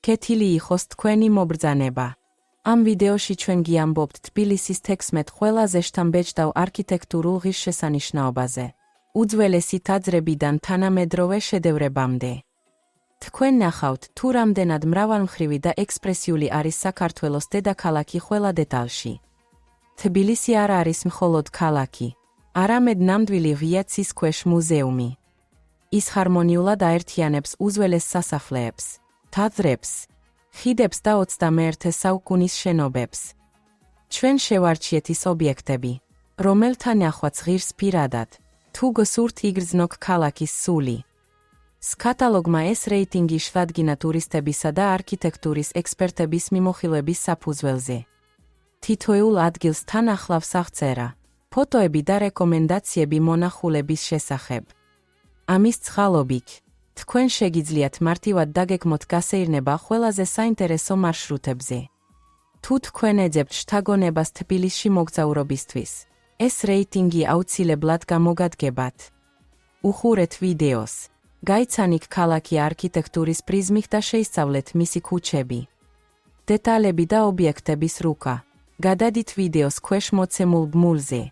კეთილი იყოს თქვენი მობრძანება. ამ ვიდეოში ჩვენ გიამბობთ თბილისის 16 ყველაზე შთამბეჭდავ არქიტექტურულ ღირსშესანიშნაობაზე. უძველესი ტაძრებიდან თანამედროვე შედევრებამდე. თქვენ ნახავთ, თუ რამდენად მრავალმხრივი და ექსპრესიული არის საქართველოს დედაქალაქი ყველა დეტალში. თბილისი არ არის მხოლოდ ქალაქი, არამედ ნამდვილი ღია ცის ქვეშ მუზეუმი. ის ჰარმონიულად აერთიანებს უძველეს სასახლეებს, ტაძრებს, ხიდებს და 21 საუკუნის შენობებს. ჩვენ შევარჩიეთ ის ობიექტები, რომელთა ნახვაც ღირს პირადად, თუ გსურთ იგრძნოთ ქალაქის სული. კატალოგმა ეს რეიტინგი შეადგინა ტურისტებისა და არქიტექტურის ექსპერტების მიმოხილვების საფუძველზე. თითოეულ ადგილს თან ახლავს აღწერა, ფოტოები და რეკომენდაციები მონახულების შესახებ. ამის წყალობით, თქვენ შეგიძლიათ მარტივად დაგეგმოთ გასეირნება ყველაზე საინტერესო მარშრუტებზე. თუ თქვენ ეძებთ შთაგონებას თბილისში მოგზაურობისთვის, ეს რეიტინგი აუცილებლად გამოგადგებათ. უხურეთ ვიდეოს, გაიცანით ქალაქი არქიტექტურის პრიზმით და შეისწავლეთ მისი ქუჩები, დეტალები და ობიექტების რუკა. გადადით ვიდეოს ქვეშ მოცემულ ბმულზე.